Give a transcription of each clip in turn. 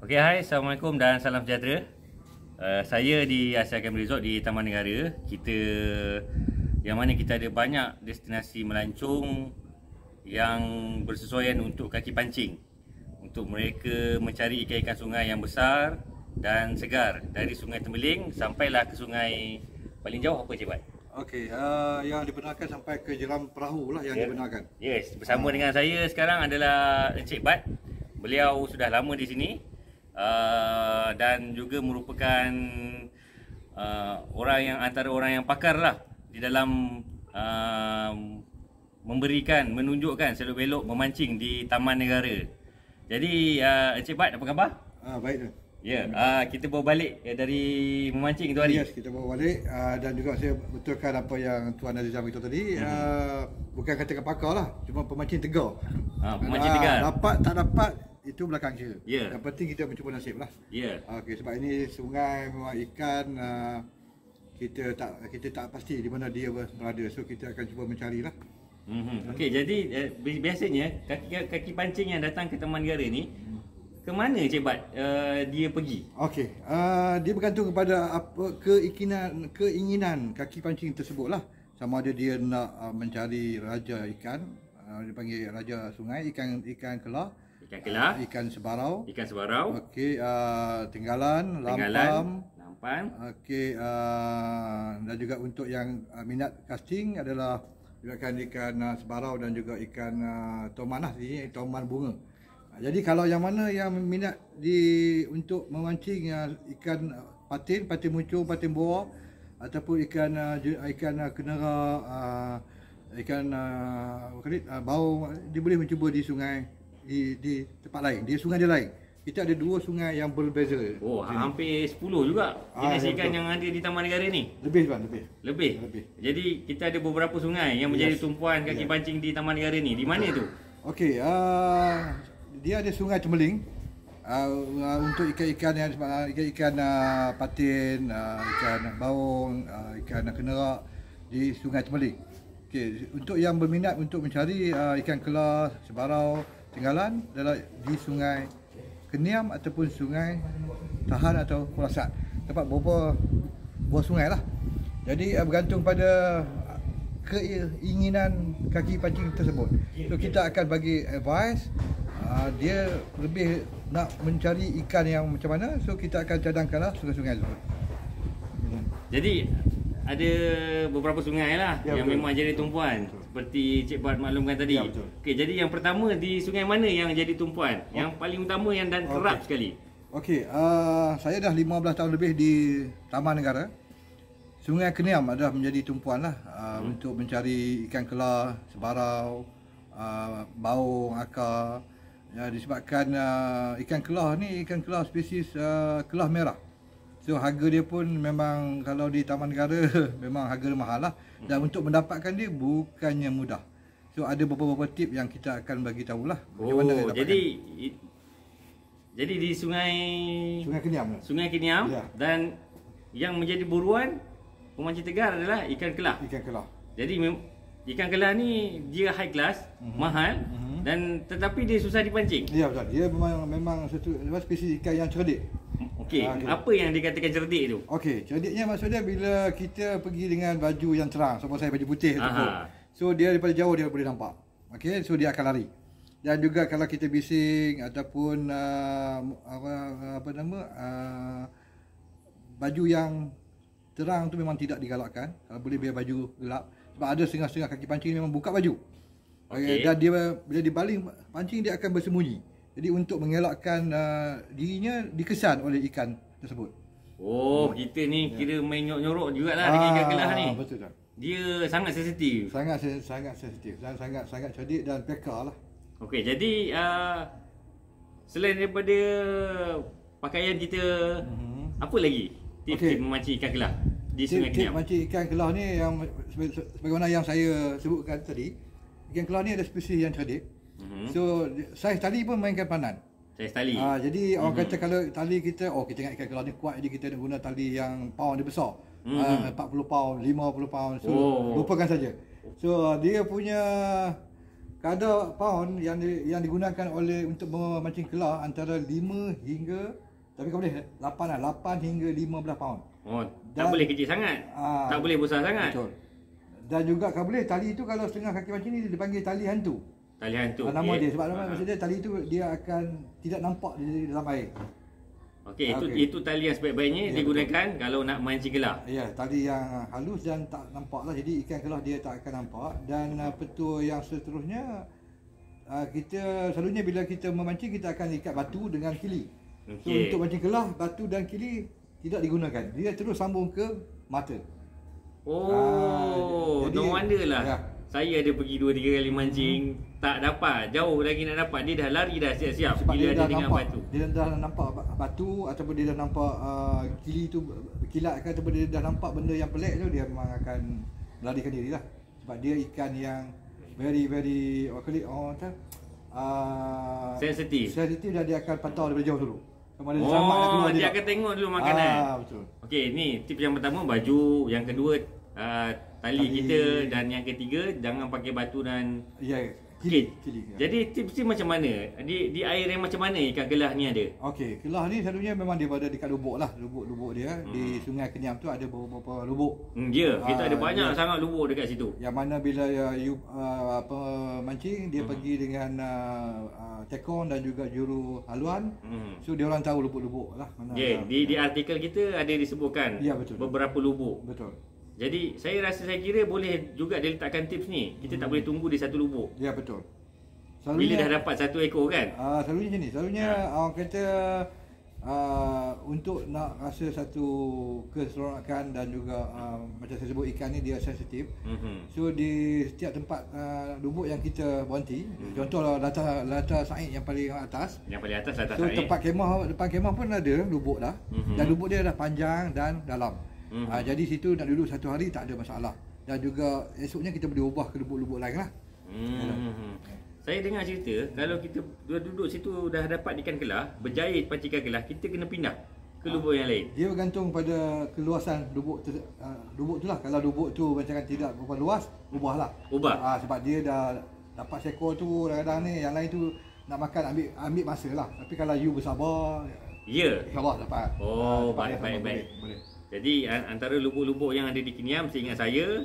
Okey, hai, Assalamualaikum dan salam sejahtera. Saya di Asia Camp Resort di Taman Negara. Yang mana kita ada banyak destinasi melancong yang bersesuaian untuk kaki pancing. Untuk mereka mencari ikan-ikan sungai yang besar dan segar. Dari Sungai Tembeling sampailah ke sungai paling jauh apa Cik Bat? Okey, yang dibenarkan sampai ke jeram perahu lah yang dibenarkan. Yes, bersama dengan saya sekarang adalah Encik Bat. Beliau sudah lama di sini. Dan juga merupakan antara orang yang pakar lah di dalam menunjukkan selok-belok memancing di Taman Negara. Jadi Encik Bat, apa khabar? Baik tu. Ya, kita bawa balik dari memancing tu hari. Yes, kita bawa balik dan juga saya betulkan apa yang Tuan Azizah beritahu tadi. Bukan katakan pakar lah, cuma pemancing tegar. Pemancing tegar. Dapat tak dapat itu belakang je. Yeah. Yang penting kita mencuba nasib lah. Ya. Okey, sebab ini sungai memang ikan kita tak pasti di mana dia berada. So kita akan cuba mencari lah. Okey, jadi biasanya kaki pancing yang datang ke Taman Negara ni ke mana Cik Bat dia pergi? Okey, dia bergantung kepada apa keinginan kaki pancing tersebut lah. Sama ada dia nak mencari raja ikan, dia panggil raja sungai, ikan kelah, ikan sebarau. Okey, tinggalan, lampan. Okey, dan juga untuk yang minat casting adalah ikan sebarau dan juga ikan toman lah, ini toman bunga. Jadi kalau yang mana yang minat untuk memancing ikan patin muncung, patin boa ataupun ikan kenara, ikan bau, dia boleh mencuba di sungai di tempat lain. Di sungai dia lain. Kita ada dua sungai yang berbeza. Oh, hampir 10 juga jenis ikan yang ada di Taman Negara ni. Lebih tuan, Lebih. Jadi kita ada beberapa sungai yang menjadi tumpuan kaki pancing di Taman Negara ni. Di mana tu? Okey, dia ada Sungai Tembeling untuk ikan-ikan patin, ikan baung, ikan kenara di Sungai Tembeling. Okey, untuk yang berminat untuk mencari ikan kelah, sebarau, tinggalan adalah di Sungai Keniam ataupun Sungai Tahan atau Kurasat. Tempat beberapa buah sungai lah. Jadi bergantung pada keinginan kaki pancing tersebut. So kita akan bagi advice, dia lebih nak mencari ikan yang macam mana, so kita akan cadangkanlah sungai-sungai tersebut. Jadi ada beberapa sungai lah yang betul. memang jadi tumpuan, seperti Cik Bat maklumkan tadi. Betul. Okey, jadi yang pertama di sungai mana yang jadi tumpuan? Yang paling utama yang dan kerap sekali. Okey, saya dah 15 tahun lebih di Taman Negara. Sungai Keniam adalah menjadi tumpuan lah untuk mencari ikan kelah, sebarau, baung, akar. Ya, disebabkan ikan kelah spesies kelah merah. So harga dia pun memang kalau di Taman Negara memang harga dia mahal lah. Dan untuk mendapatkan dia bukannya mudah. So ada beberapa tip yang kita akan bagi tahulah bagaimana dia dapatkan. Jadi di Sungai Keniam Ya. Dan yang menjadi buruan pemancing tegar adalah ikan kelah. Jadi ikan kelah ni dia high class, mahal dan tetapi dia susah dipancing. Ya betul. Dia memang satu spesies ikan yang cerdik. Okey, apa yang dikatakan cerdik tu? Okey, cerdiknya maksudnya bila kita pergi dengan baju yang terang, sama saya baju putih tu. So dia daripada jauh dia boleh nampak. Okey, so dia akan lari. Dan juga kalau kita bising ataupun baju yang terang tu memang tidak digalakkan. Kalau boleh biar baju gelap. Sebab ada setengah-setengah kaki pancing ni memang buka baju. Okay. Dan dia bila dibaling pancing dia akan bersembunyi. Jadi untuk mengelakkan dirinya dikesan oleh ikan tersebut. Oh, kita ni kira main nyorok jugalah dengan ikan kelah ni. Betul tak? Dia sangat sensitif. Sangat sensitif dan sangat cerdik dan peka lah. Okey, jadi selain daripada pakaian kita, apa lagi tip-tip memancing ikan kelah di Sungai Keniam? Tip memancing ikan kelah ni yang sebagaimana yang saya sebutkan tadi, ikan kelah ni ada spesies yang cerdik. So saiz tali pun mainkan peranan. Saiz tali. Jadi orang kata kalau tali kita, kita ingat ikan kelah ni kuat, jadi kita nak guna tali yang pound dia besar. 40 pound, 50 pound. So lupakan saja. So dia punya kadar pound yang digunakan oleh untuk memancing kelah antara 5 hingga, tapi kau boleh 8 hingga 15 pound. Oh, tak boleh kecil sangat. Tak boleh besar sangat. Betul. Dan juga kau boleh tali itu kalau setengah kaki mancing ni dipanggil tali hantu. Tali hantu. Nama dia sebab nama maksud dia tali itu dia akan tidak nampak di dalam air. Okey, itu tali yang sebaik-baiknya digunakan kalau nak mancing kelah. Ya, tali yang halus dan tak nampak lah. Jadi ikan kelah dia tak akan nampak. Dan petua yang seterusnya, kita selalunya bila kita memancing kita akan ikat batu dengan kili. So untuk mancing kelah, batu dan kili tidak digunakan. Dia terus sambung ke mata. Oh, jadi, no wonder lah. Ya. Saya ada pergi 2-3 kali mancing, tak dapat. Jauh lagi nak dapat. Dia dah lari dah siap-siap Sebab bila dia ada dah dengan nampak, batu. dia dah nampak batu ataupun dia dah nampak kili tu berkilat kan, ataupun dia dah nampak benda yang pelik tu, dia memang akan melarikan diri lah. Sebab dia ikan yang very sensitif dan dia akan pantau daripada jauh dulu. Sama ada selamat nak keluar dia akan tengok dulu makanan. Betul. Okey, ni tips yang pertama baju, yang kedua tali kita, dan yang ketiga jangan pakai batu dan kili. Ya. Jadi tips ni macam mana? Di air yang macam mana ikan kelah ni ada? Okey, kelah ni selalunya memang dia berada dekat lubuk lah. Lubuk dia di Sungai Kenyam tu ada beberapa lubuk. Ya, kita ada banyak sangat lubuk dekat situ. Yang mana bila you pemancing dia pergi dengan tekong dan juga juru haluan. So dia orang tahu lubuk-lubuk lah mana. Di artikel kita ada disebutkan beberapa lubuk. Betul. Jadi saya kira boleh juga dia letakkan tips ni. Kita tak boleh tunggu di satu lubuk. Ya, betul. Bila dah dapat satu ekor kan? Selalunya macam ni. Selalunya orang kata untuk nak rasa satu keseronokan dan juga macam saya sebut ikan ni dia sensitif. So di setiap tempat lubuk yang kita berhenti, contohlah Lata Said yang paling atas. Yang paling atas Lata Said. So tempat depan kemah pun ada lubuk dah. Dan lubuk dia dah panjang dan dalam. Jadi situ nak duduk satu hari tak ada masalah. Dan juga esoknya kita boleh ubah ke lubuk-lubuk lain lah. Saya dengar cerita kalau kita duduk situ dah dapat ikan kelah, berjaya pancing ikan kelah, kita kena pindah ke lubuk yang lain. Dia bergantung pada keluasan lubuk tu lah. Kalau lubuk tu macam tidak berapa luas, ubahlah. Sebab dia dah dapat seekor tu kadang-kadang ni, yang lain tu nak makan ambil masa lah. Tapi kalau you bersabar, InsyaAllah dapat. Baik. Jadi antara lubuk-lubuk yang ada di Kenyam, seingat saya,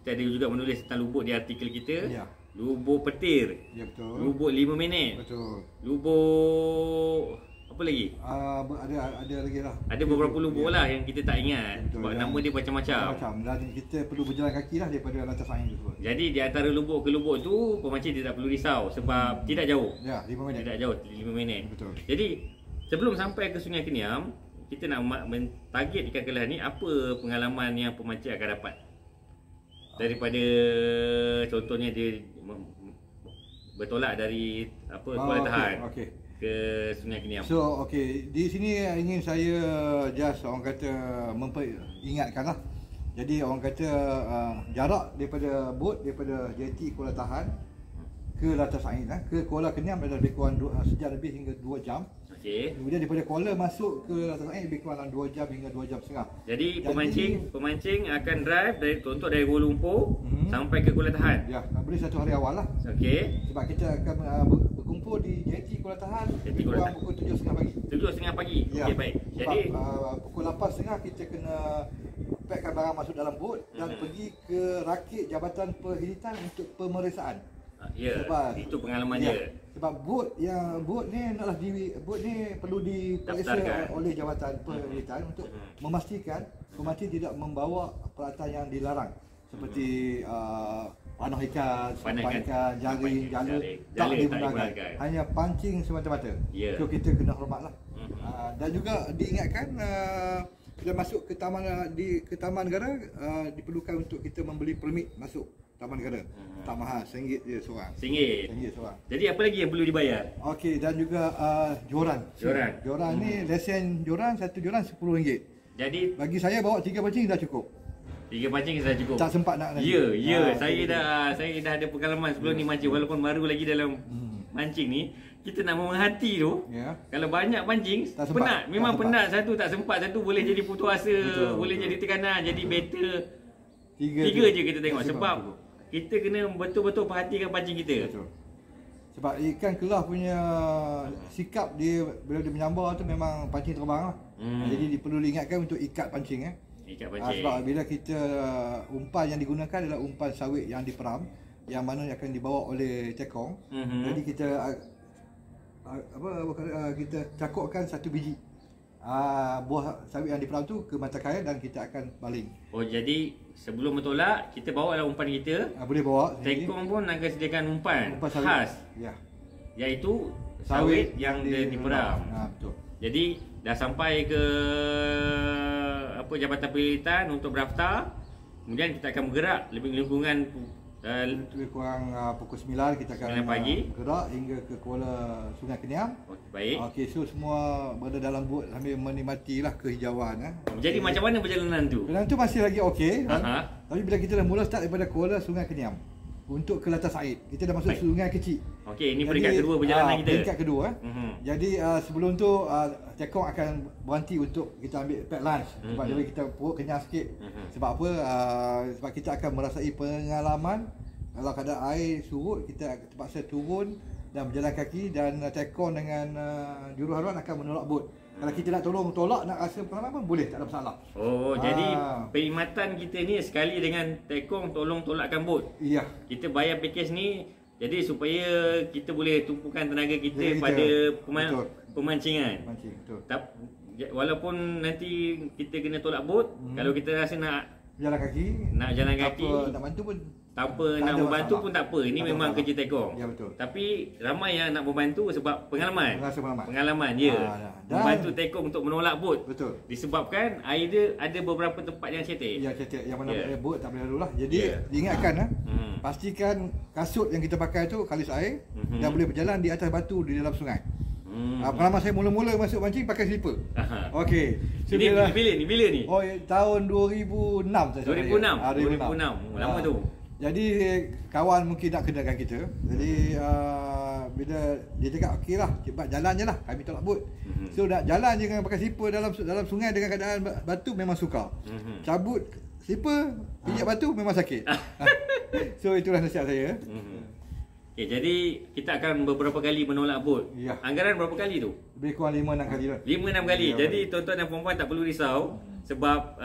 kita ada juga menulis tentang lubuk di artikel kita. Lubuk petir. Ya, betul. Lubuk 5 minit. Betul. Lubuk apa lagi? Ada lagi lah. Ada beberapa lubuk lah yang kita tak ingat. Betul, sebab nama dia macam-macam. Dan kita perlu berjalan kaki lah daripada Lata Said tu. Jadi di antara lubuk ke lubuk tu, pemancing tidak perlu risau sebab tidak jauh. Ya, 5 minit. Tidak jauh, 5 minit. Betul. Jadi sebelum sampai ke Sungai Kenyam, kita nak mentarget ikan kelah ni, apa pengalaman yang pemancing akan dapat? Daripada contohnya dia bertolak dari Kuala Tahan ke Sungai Kenyam. So di sini ingin saya just orang kata memperingatkan lah. Jadi orang kata jarak daripada bot daripada JT Kuala Tahan ke Lata Said ke Kuala Kenyam adalah lebih kurang sejam lebih hingga 2 jam. Kemudian daripada Kuala masuk ke Lata Said lebih kurang 2 jam hingga 2 jam setengah. Jadi pemancing akan drive dari Kuala Lumpur sampai ke Kuala Tahan. Ya, boleh satu hari awal lah. Sebab kita akan berkumpul di JT Kuala Tahan lebih kurang pukul 7.30 pagi. 7.30 pagi. Baik. Jadi pukul 8.30 kita kena packkan barang masuk dalam bot dan pergi ke rakit Jabatan Perkhidmatan untuk pemeriksaan. Itu pengalaman dia. Sebab bot ni perlu diperiksa oleh Jabatan Perkhidmatan untuk memastikan pemancing tidak membawa peralatan yang dilarang seperti panah ikan, jaring, jala tak digunakan. Hanya pancing semata-mata. So kita kena hormatlah. Dan juga diingatkan bila masuk ke taman negara diperlukan untuk kita membeli permit masuk taman negara. Tak mahal, RM1 je seorang. RM1 seorang. Jadi apa lagi yang perlu dibayar? Dan juga joran. Joran ni lesen satu joran RM10. Jadi bagi saya bawa 3 pancing dah cukup. 3 pancing dah cukup. Tak sempat nak lagi. Saya dah ada pengalaman sebelum ni mancing, walaupun baru lagi dalam mancing ni. Kita nak memerhati tu, kalau banyak pancing, penat. Memang penat. Satu tak sempat, satu boleh jadi putus asa, boleh jadi tekanan, jadi better 3 je kita tengok. Sebab kita kena betul-betul perhatikan pancing kita. Betul. Sebab ikan kelah punya sikap dia bila dia menyambar tu memang pancing terbang lah. Jadi perlu diingatkan untuk ikat pancing Ikat pancing. Sebab bila kita umpan yang digunakan adalah umpan sawit yang diperam, yang mana akan dibawa oleh tekong. Jadi kita kita cakupkan satu biji buah sawit yang diperam tu ke mata kail dan kita akan baling. Oh, jadi sebelum bertolak kita bawa lah umpan kita. Boleh bawa. Tekong pun akan sediakan umpan sawit khas. Ya. Iaitu sawit yang diperam. Betul. Jadi dah sampai ke Jabatan Penelitian untuk berdaftar. Kemudian kita akan bergerak lebih lingkungan lebih kurang pukul 9 kita akan 9 pagi gerak hingga ke Kuala Sungai Keniam. Baik. Okey, so semua berada dalam bot sambil menikmatilah kehijauan. Jadi macam mana perjalanan tu? Perjalanan tu masih lagi okey. Tapi bila kita dah mula start daripada Kuala Sungai Keniam untuk ke Latas Said, kita dah masuk sungai kecil. Okey, ini peringkat kedua perjalanan kita. Peringkat kedua. Jadi sebelum tu tekong akan berhenti untuk kita ambil pack lunch sebab dia bagi kita perut kenyang sikit. Sebab apa? Sebab kita akan merasai pengalaman kalau keadaan air surut kita terpaksa turun dan berjalan kaki, dan tekong dengan juruhaluan akan menolak bot. Kalau kita nak tolak nak rasa pengalaman boleh, tak ada masalah. Oh, jadi perkhidmatan kita ni sekali dengan tekong tolong tolakkan bot. Ya. Kita bayar package ni jadi supaya kita boleh tumpukan tenaga kita pada pemancingan. Betul. Walaupun nanti kita kena tolak bot, kalau kita rasa nak jalan kaki, nak bantu pun tanpa nak membantu pun tak apa. Ini memang kerja tekong. Ya, betul. Tapi ramai yang nak membantu sebab pengalaman. Pengalaman membantu tekong untuk menolak bot. Betul. Disebabkan air dia ada beberapa tempat yang cetek. Ya, cetek. Yang mana bot tak boleh lalu lah. Jadi diingatkan pastikan kasut yang kita pakai tu kalis air dan boleh berjalan di atas batu di dalam sungai. Pengalaman saya mula-mula masuk mancing pakai slipper. Okey. So, bila ni? Oh, tahun 2006 saya. 2006. Lama tu. Jadi kawan mungkin nak kenakan kita. Jadi bila dia cakap okeylah, cepat jalan je lah, kami tolak bot. So nak jalan je dengan pakai slipper dalam sungai dengan keadaan batu memang sukar. Cabut slipper, pijak batu memang sakit. So itulah nasihat saya. Okay, jadi kita akan beberapa kali menolak bot. Ya. Anggaran berapa kali tu? Lebih kurang 5-6 kali lah. 5-6 kali. Jadi tuan-tuan dan puan-puan tak perlu risau sebab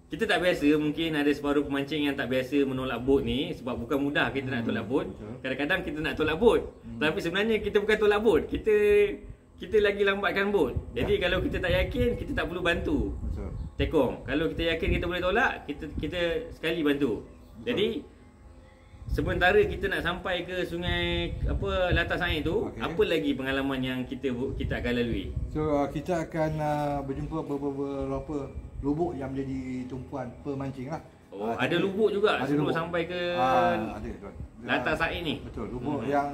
kita tak biasa. Mungkin ada separuh pemancing yang tak biasa menolak bot ni sebab bukan mudah kita nak tolak bot. Kadang-kadang kita nak tolak bot, tapi sebenarnya kita bukan tolak bot. Kita lagi lambatkan bot. Jadi kalau kita tak yakin, kita tak perlu bantu. Tekong. Kalau kita yakin kita boleh tolak, kita sekali bantu. Jadi sementara kita nak sampai ke sungai Latas Said tu, apa lagi pengalaman yang kita akan lalui? So kita akan berjumpa beberapa lubuk yang menjadi tumpuan pemancing lah. Oh, ada lubuk juga sebelum sampai ke ada Latas Said ni. Betul, lubuk yang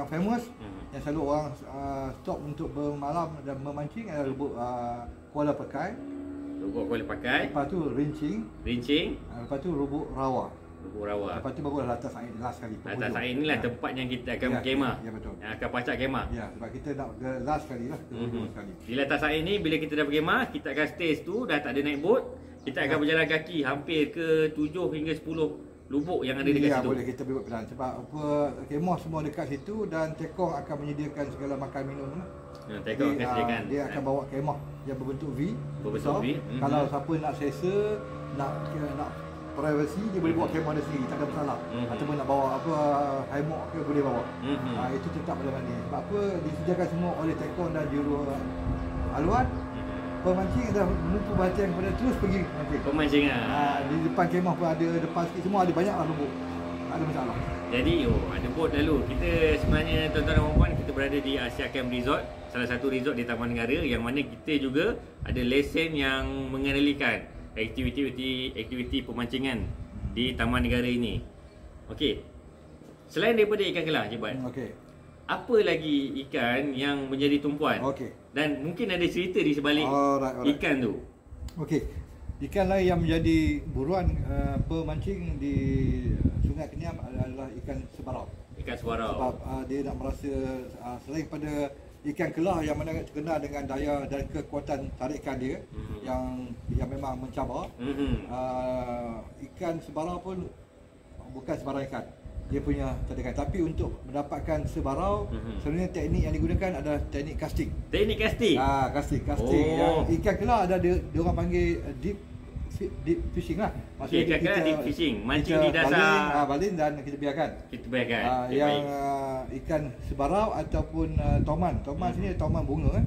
famous yang selalu orang stop untuk bermalam dan memancing adalah lubuk Kuala Pakai. Lubuk Kuala Pakai. Lepas tu Rincing. Lepas tu lubuk Rawa. Lepas tu baru Latas Said last kali. Latas Said inilah tempat yang kita akan berkemah. Ya, betul. Yang akan pacak kemah. Ya, sebab kita nak last kali lah, sekali. Di Latas Said ni bila kita dah berkemah, kita akan stay situ, dah tak ada naik bot. Kita akan berjalan kaki hampir ke 7 hingga 10 lubuk yang ada dekat situ. Ya, boleh kita buat pelan sebab kemah semua dekat situ dan tekong akan menyediakan segala makan minum lah. Tekong akan sediakan. Dia akan bawa kemah yang berbentuk V. Kalau siapa nak selesa, nak privacy, dia boleh bawa kemah dia sendiri, tak ada masalah. Ataupun nak bawa hammock ke boleh bawa. Itu tetap boleh mandi. Sebab apa? Disediakan semua oleh tekong dan juruhaluan. Pemancing dah menumpu perhatian kepada terus pergi mancing. Pemancingan. Di depan kemah pun ada, depan sikit semua ada banyak lah lubuk. Tak ada masalah. Jadi ada bot lalu. Kita sebenarnya tuan-tuan dan puan-puan, kita berada di Asia Camp Resort, salah satu resort di Taman Negara yang mana kita juga ada lesen yang mengenalikan aktiviti pemancingan di Taman Negara ini. Okey. Selain daripada ikan kelah, Jebat. Apa lagi ikan yang menjadi tumpuan? Dan mungkin ada cerita di sebalik ikan tu. Ikan lain yang menjadi buruan pemancing di Sungai Keniam adalah ikan sebarau. Ikan sebarau. Sebab dia nak merasa selain pada ikan kelah yang mana terkenal dengan daya dan kekuatan tarikan dia yang memang mencabar. Ikan sebarau pun bukan sebarang ikan, dia punya tarikan. Tapi untuk mendapatkan sebarau, sebenarnya teknik yang digunakan adalah teknik casting. Teknik casting? Casting. Yang ikan kelah ada dia orang panggil deep fishing lah. Maksudnya ikan deep fishing, mancing di dasar balin dan kita biarkan. Yang ikan sebarau ataupun toman sini toman bunga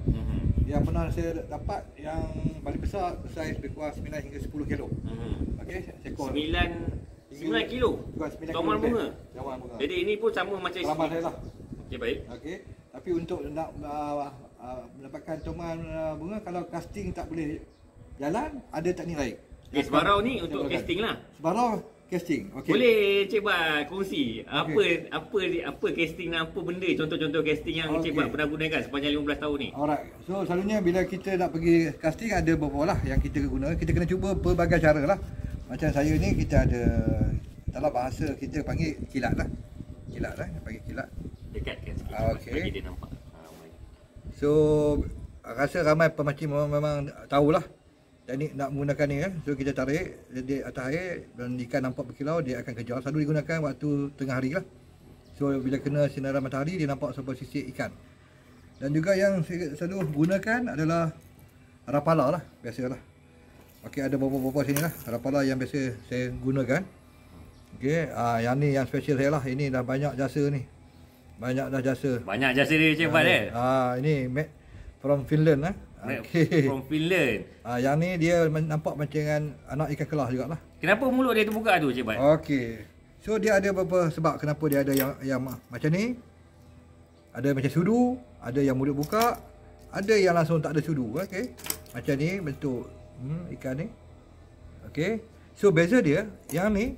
yang pernah saya dapat yang paling besar saiz lebih kurang 9 hingga 10 kilo. Okey, seekor 9 kilo. Toman bunga. Jadi ini pun sama macam pengalaman saya lah. Okey, baik. Okey, tapi untuk nak mendapatkan toman bunga, kalau casting tak boleh jalan, ada teknik lain. Sebarau ni untuk casting lah. Sebarau casting. Okey. Boleh Cik Bat kongsi apa casting dan apa benda contoh-contoh casting yang Cik Bat pernah gunakan sepanjang 15 tahun ni? Alright. So selalunya bila kita nak pergi casting ada beberapa lah yang kita guna. Kita kena cuba pelbagai cara lah. Macam saya ni kita ada dalam bahasa kita panggil kilat lah. Panggil kilat. Dekatkan sikit. Bagi dia nampak. So rasa ramai pemancing memang tahulah teknik nak menggunakan ni kan. So kita tarik di atas air dan ikan nampak berkilau, dia akan kejar. Selalu digunakan waktu tengah hari lah. So bila kena sinaran matahari dia nampak sebuah sisik ikan. Dan juga yang saya selalu gunakan adalah rapala lah, biasalah. Okey, ada beberapa sini lah rapala yang biasa saya gunakan. Okey, yang ni yang special saya lah. Ini dah banyak jasa ni. Banyak jasa dia Cik Bat ini made from Finland lah. From Finland. Yang ni dia nampak macam anak ikan kelah jugalah. Kenapa mulut dia terbuka tu Cik Bat? Okey. So dia ada beberapa sebab kenapa dia ada yang macam ni. Ada macam sudu, ada yang mulut buka, ada yang langsung tak ada sudu. Okey. Macam ni bentuk ikan ni. Okey. So beza dia yang ni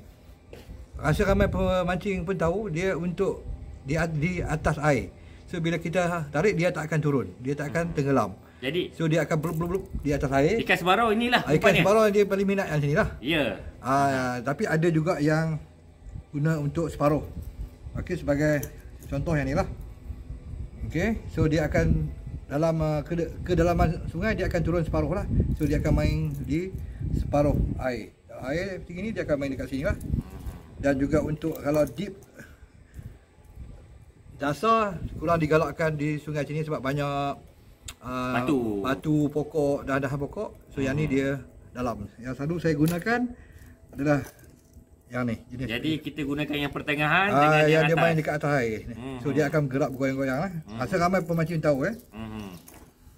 rasa ramai pemancing pun tahu dia untuk di atas air. So bila kita tarik dia tak akan turun, dia tak akan tenggelam. Jadi so dia akan blub di atas air. Ikan sebarau inilah ikan sebarau dia paling minat yang sini lah. Ya. Tapi ada juga yang guna untuk separuh. Okey, sebagai contoh yang ni lah. Okey, so dia akan dalam kedalaman sungai dia akan turun separuh lah. So dia akan main di separuh air. Air tinggi ni dia akan main dekat sini lah. Dan juga untuk kalau deep dasar kurang digalakkan di sungai sini sebab banyak batu, pokok, dahan-dahan pokok. So yang ni dia dalam. Yang selalu saya gunakan adalah yang ni. Jadi kita gunakan yang pertengahan dengan yang dia main dekat atas air. So dia akan bergerak bergoyang-goyang lah. Rasa ramai pemancing tahu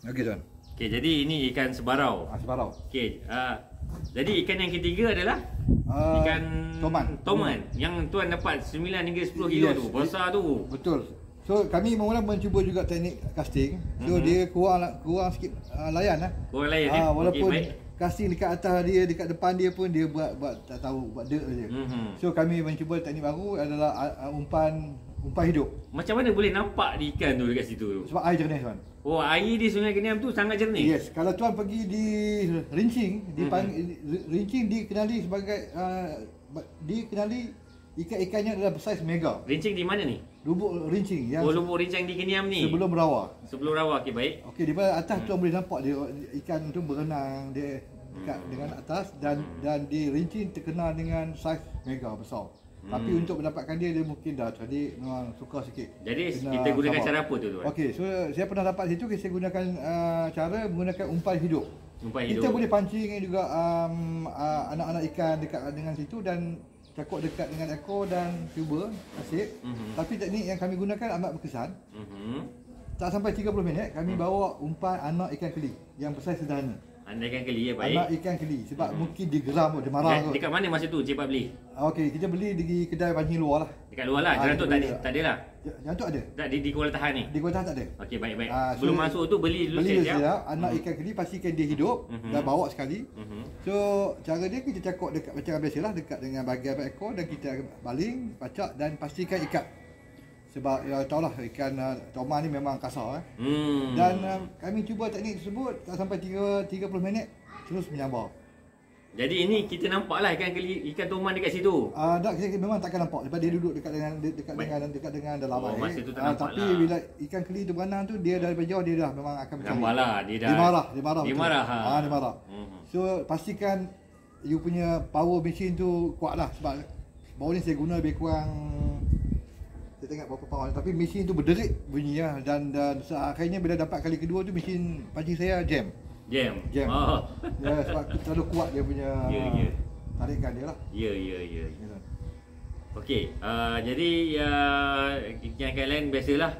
Okey tuan. Okey, jadi ini ikan sebarau. Sebarau. Okey, jadi ikan yang ketiga adalah ikan toman yang tuan dapat 9 hingga 10 kilo tu. Besar tu. Betul. So kami mula mencuba juga teknik casting. So dia kurang sikit layan lah. Kurang layan walaupun casting dekat atas dia, dekat depan dia pun dia buat tak tahu, buat dirt saja. So kami mencuba teknik baru adalah umpan hidup. Macam mana boleh nampak di ikan tu dekat situ tu? Sebab air jernih tuan. Oh, air di Sungai Keniam tu sangat jernih. Yes, kalau tuan pergi di Rincing, Rincing dikenali sebagai dikenali ikan-ikannya adalah bersaiz mega. Rincing di mana ni? Lubuk Rincing yang Lubuk Rincing di Keniam ni. Sebelum Rawa. Sebelum Rawa, okey baik. Okey, di atas tuan boleh nampak dia ikan tu berenang dia dekat dengan atas dan di Rincing terkenal dengan saiz mega besar. Tapi untuk mendapatkan dia mungkin dah jadi memang sukar sikit. Jadi kita gunakan cara apa tu tuan? Okey, so saya pernah dapat situ saya gunakan cara menggunakan umpan hidup. Kita boleh pancing juga anak-anak ikan dekat dengan situ dan cakap dekat dengan ekor dan cuba asyik. Tapi teknik yang kami gunakan amat berkesan. Tak sampai 30 minit kami bawa umpan anak ikan keli yang besar sederhana. Anak ikan keli ya, baik. Anak ikan keli sebab mungkin dia geram, dia marah kot. Dekat mana masa tu Cik Pat beli? Okey, kita beli di kedai pancing luar lah. Dekat luar lah, jantung tak ada lah. Jantung ada. Tak di Kuala Tahan ni. Di Kuala Tahan tak ada. Okey, baik. Sebelum masuk tu beli dulu siap. Anak ikan keli pastikan dia hidup dan bawa sekali. So cara dia kita cakap dekat macam biasalah dekat dengan bahagian ekor dan kita baling, pacak dan pastikan ikat. Sebab ya tahulah ikan toman ni memang kasar Dan kami cuba teknik tersebut tak sampai 30 minit terus menyambar. Jadi ini kita nampak lah ikan toman dekat situ. Tak, kita memang takkan nampak sebab dia duduk dekat dengan dalam air. Masa tu tak nampak tapi lah. bila ikan keli tu berenang tu, dia dari jauh dia dah memang akan mencari. Nampak lah dia dah. Dia marah betul. Dia marah. Dia marah. So pastikan you punya power machine tu kuat lah, sebab baru ni saya guna lebih kurang, saya tengok berapa power, tapi mesin tu berderit bunyi lah, dan akhirnya bila dapat kali kedua tu mesin pancing saya jam. Oh. Ya, sebab terlalu kuat dia punya tarikan dia lah. Ya. Okey, jadi ikan lain biasalah.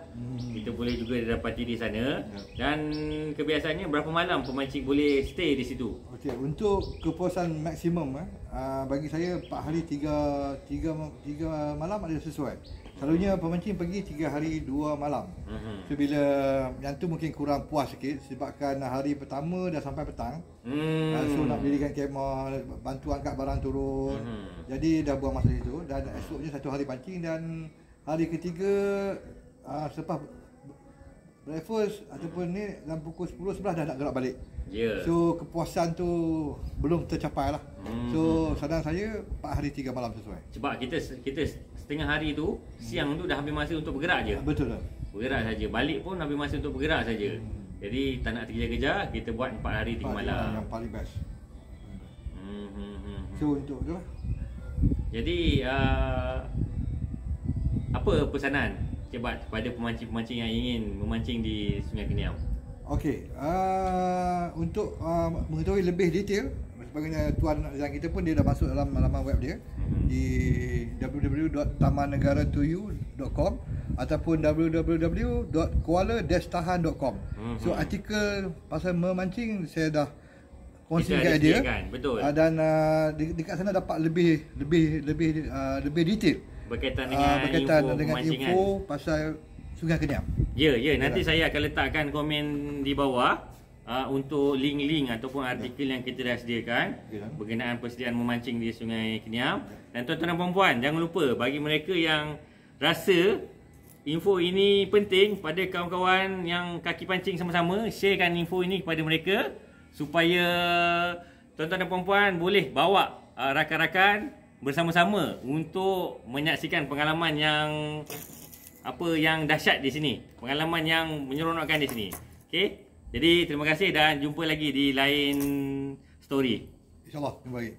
Kita boleh juga dapati di sana. Dan kebiasaannya berapa malam pemancing boleh stay di situ? Okey, untuk kepuasan maksimum bagi saya 4 hari 3 malam ada sesuai. Selalunya pemancing pergi 3 hari 2 malam. So bila yang tu mungkin kurang puas sikit sebabkan hari pertama dah sampai petang. So nak dirikan kemah, bantu angkat barang turun. Jadi dah buang masa itu, dan esoknya 1 hari pancing, dan hari ketiga selepas breakfast ataupun ni dalam pukul 10 11 dah nak gerak balik. So kepuasan tu belum tercapai lah. So saran saya 4 hari 3 malam sesuai. Sebab kita setengah hari tu, siang tu dah habis masa untuk bergerak je. Betul lah. Bergerak saja. Balik pun habis masa untuk bergerak saja. Jadi tak nak terkejar-kejar, kita buat 4 hari 3 malam. Yang paling best. So untuk tu lah. Jadi apa pesanan kepada pemancing-pemancing yang ingin memancing di Sungai Keniam? Okey, untuk mengetahui lebih detail, sebagainya tuan yang kita pun dia dah masuk dalam laman web dia di www.tamannegara2u.com ataupun www.kuala-tahan.com. So artikel pasal memancing saya dah kongsi dekat dia. Betul. Dan dekat sana dapat lebih detail berkaitan dengan info pasal Sungai Keniam. Ya, nanti saya akan letakkan komen di bawah untuk link-link ataupun artikel yang kita dah sediakan berkenaan persediaan memancing di Sungai Keniam. Dan tuan-tuan dan puan-puan, jangan lupa bagi mereka yang rasa info ini penting pada kawan-kawan yang kaki pancing sama-sama, sharekan info ini kepada mereka supaya tuan-tuan dan puan-puan boleh bawa rakan-rakan bersama-sama untuk menyaksikan pengalaman yang dahsyat di sini, pengalaman yang menyeronokkan di sini. Okey. Jadi terima kasih dan jumpa lagi di lain story. InsyaAllah, jumpa lagi.